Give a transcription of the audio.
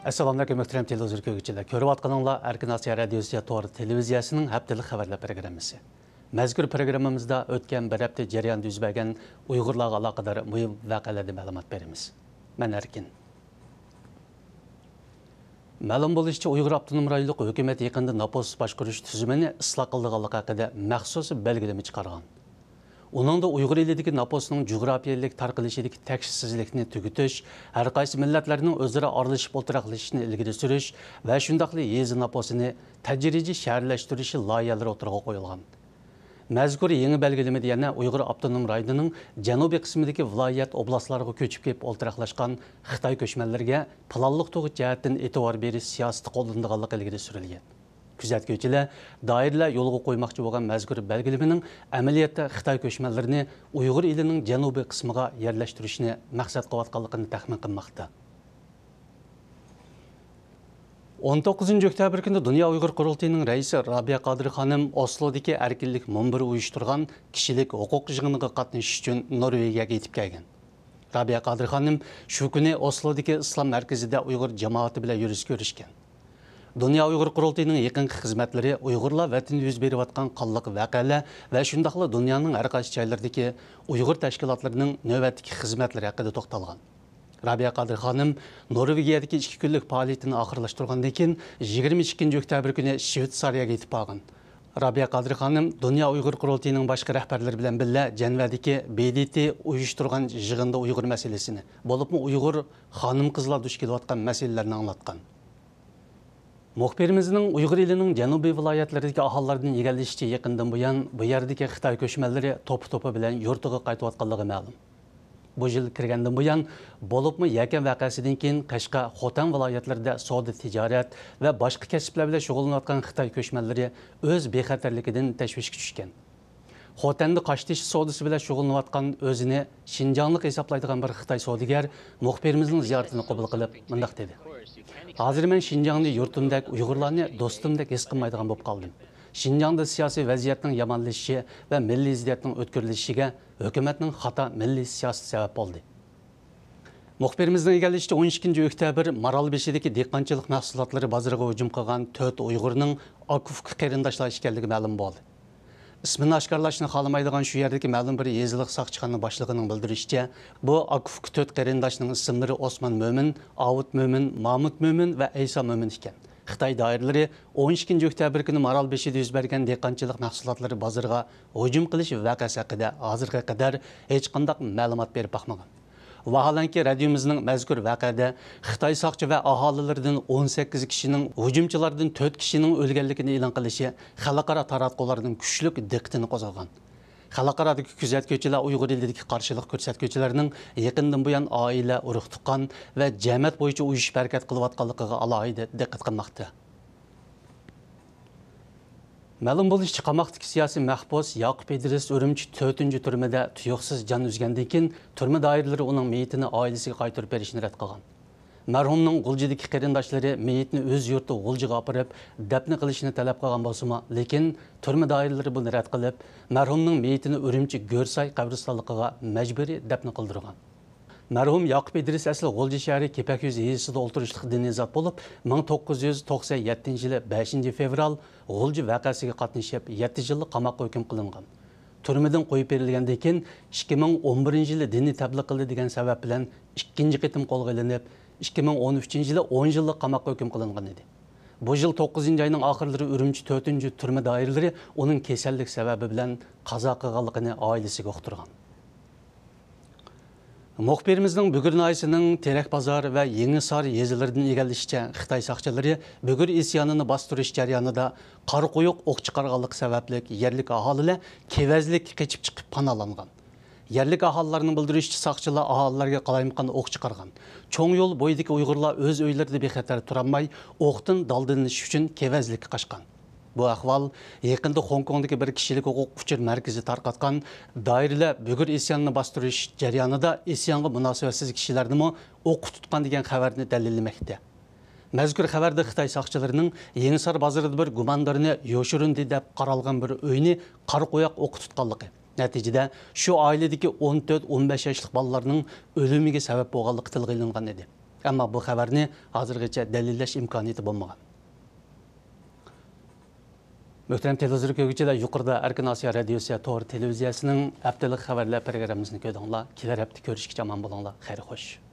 Assalamu alaikum muhtaram televizor ko'ruvchilar. Ko'rib atqaninglar Erkin Asiya radiosi to'g'ri televiziyasining haftalik xabarlar programmasi. Mazkur programmamizda o'tgan bir hafta jarayonida yuz bergan Uyg'urlarga aloqador muhim voqealarga ma'lumot beramiz. Men Erkin. Ma'lum bo'lishicha, Uyg'ur avtonom rayonlik hukumat yaqinda napoz boshqarish tuzumini isloh qilganligi haqida maxsus belgilama chiqargan. Uningda Uyg'ur elidagi naposning jug'rafiyalik tarqalishidagi tekstsizlikni tugutish, har qaysi millatlarning o'zaro aralashib o'tiraqlashishini ilgari surish va shundaqli yezi naposini tajribiy shaharlashtirish loyihalari o'tirg'a qo'yilgan. Mazkur yangi belgilamada yana Uyg'ur avtonom rayonining janubiy qismidagi viloyat oblastlarga ko'chib kelib o'tiraqlashgan Xitoy ko'chmanlarga planliq to'g'ri jihatdan e'tibor berish siyosati qo'llanilganligi ilgari surilgan. Kuzatuvchilar doiralar yo'lga qo'ymoqchi bo'lgan mazkur belgilamaning amaliyotda Xitoy ko'chmanlarini Uyg'ur elining janubiy qismiga yerlashtirishni maqsad qilayotganligini taxmin qilmoqda. 19 oktyabr kuni Dunyo Uyg'ur qurultayining raisi Rabiya Qodir xonim Oslodagi erkinlik munbiri uyushtirgan kishilik huquq yig'iniga qatnashish uchun Norvegiyaga yetib kelgan. Rabiya Qodir xonim shu kuni Oslodagi islom markazida Uyg'ur jamoati bilan ko'rishgan. Dünya Uyghur qurultayining yaqinqi xizmatlari Uyg'urlar vatanda yuz berayotgan qonliq voqealar va shundaqla dunyoning har qaysi joylaridagi Uyg'ur tashkilotlarining navbatdagi xizmatlari haqida to'xtalgan. Rabiya Qodir xonim Norvegiyadagi 2 kunlik faoliyatini oxirlashtirgandan keyin 22 oktyabr kuni Shveysariyaga yetib borgan. Rabiya Qodir xonim Dünya Uyghur qurultayining boshqa rahbarlari bilan birga Janvadagi BDT uyushtirgan yig'inda Uyg'ur masalasini, bo'libmi Uyg'ur xonim-qizlar duch kelayotgan masalalarni anglatgan. Muxbirimizning Uyg'ur elining janubiy viloyatlaridagi aholilardan egallashicha yaqindan buyon bu yerdagi Xitoy ko'chmanlari to'pi bilan yurtiga qaytayotganligi ma'lum. Bu yil kirgandan buyon bo'libmi yakan voqeasidan keyin Qashqa, Xotan viloyatlarida savdo, tijorat va boshqa kasblar bilan shug'ullanayotgan Xitoy ko'chmanlari o'z bexatarligidan tashvishga tushgan. Xotanda qashtish savdosi bilan shug'ullanayotgan o'zini Xinjianglik hisoblaydigan bir Xitoy savdogar muxbirimizning ziyoratini qabul qilib mundaq dedi. Hozir men Xinjiangni yurtimdek, Uyg'urlarni do'stimdek his qilmaydigan bo'lib qoldim. Xinjiangda siyosiy vaziyatning yomonlashishi va milliy ziddiyatning o'tkirilishiga hukumatning xato milliy siyosati sabab bo'ldi. Muxbirimizning egallashicha 12 oktyabr Maralbeshidagi dehqonchilik mahsulotlari bozoriga hujum qilgan 4 Uyg'urning Akufka qarindoshlar ekanligi ma'lum bo'ldi. İsmini aşkarlaşını xalamaydigan şu yerdeki ma'lum bir yeziliq saqchixana boshlig'ining bildirishicha, bu Akufka 4 qarindoshning ismlari Osman Mo'min, Avut Mo'min, Mahmud Mo'min va Aysa Mo'min ekan. Xitoy doiralari 12 oktyabr kuni Maralbeshida yuz bergan dehqonchilik mahsulotlari bozoriga hujum qilish voqeasi haqida hozirga qadar hech qanday ma'lumot berib boqmagan. Vaholanki radiomizning mazkur voqeada Xitoy soqchi va aholilardan 18 kishining hujumchilardan 4 kishining o'lganligini e'lon qilishi xalqaro taratqularning kuchli diqqatini qo'zg'agan. Xalqarodagi kuzatuvchilar Uyg'ur elidagi qarshilik ko'rsatuvchilarining yaqindan buyon oila, urug' tuqqan va jamiyat bo'yicha uyushib harakat qilayotganligiga alohida diqqat qilmoqda. Ma'lum bo'lishicha, qamoqdagi siyosiy mahbus Yaqub Idris Urumchi 4-turmada tuyuqsiz jon uzgandan keyin turma doiralari uning meyitini oilasiga qaytarib berishni rad qilgan. Marhumning G'uljidagi qarindoshlari meyitni o'z yurti G'uljiga olib dafn qilishni talab qilgan bo'lsa-mu, lekin turma doiralari buni rad qilib, marhumning meyitini Urumchi Go'rsay qabristonligiga majburiy dafn qildirgan. Marhum Yaqub Idris asli G'ulji shahri Kepakyüz yezisida o'tirishlik diniy zot bo'lib, 1997-yili 5 fevral G'ulji voqeasiga qatnashib 7 yillik qamoqqa hukm qilingan. Turmadan qo'yib berilgandan keyin 2011-yili diniy tabliq qildi degan sabab bilan ikkinchi qitim qo'lga olinib, 2013-yili 10 yillik qamoqqa hukm qilingan edi. Bu yil 9-oyning oxirlari Urumchi 4-turma doiralari uning kasallik sababi bilan qazo qilganligini oilasiga uqtirgan. Muxbirimizning Bugur noyisining Terak bozor va Yangisor yezilaridan egallashicha, Xitoy soqchilari Bugur isyonini bostirish jarayonida qora qo'yiq o'q chiqarganlik sababli yerlik aholilar kevazlik qechib chiqib panolangan. Yerlik aholilarning bildirishicha, soqchilar aholilarga qalaymiqan o'q chiqargan. Cho'ng yo'l bo'yidagi Uyg'urlar o'z uylarida bexatar turolmay, o'qdan daldinish uchun kevazlikka qochgan. Bu ahvol yaqinda Hong Kongdagi bir kishilik huquq uchur markazi tarqatgan doiralar Bugur isyonini bostirish jarayonida isyonga munosabatsiz kishilarni o'q tutgan degan xabarni dalillamoqda. Mazkur xabarda Xitoy soqchilarining Yangisor bozorida bir gumondorni yoshirindi deb qaralgan bir uyni qora qo'yoq o'q tutganligi. Natijada shu oiladagi 14-15 yoshli bolalarning o'limiga sabab bo'lganligi tilga ilingan edi. Ammo bu xabarni hozirgacha dalillash imkoniyati bo'lmagan. Muhtaram televizor ko'ruvchilar, yuqorida Erkin Osiyo radiosi to'g'ri televiziyasining haftalik xabarlar programmasini ko'rdinglar. Kelar hafta ko'rishgacha omon bo'linglar. Xayr xo'sh.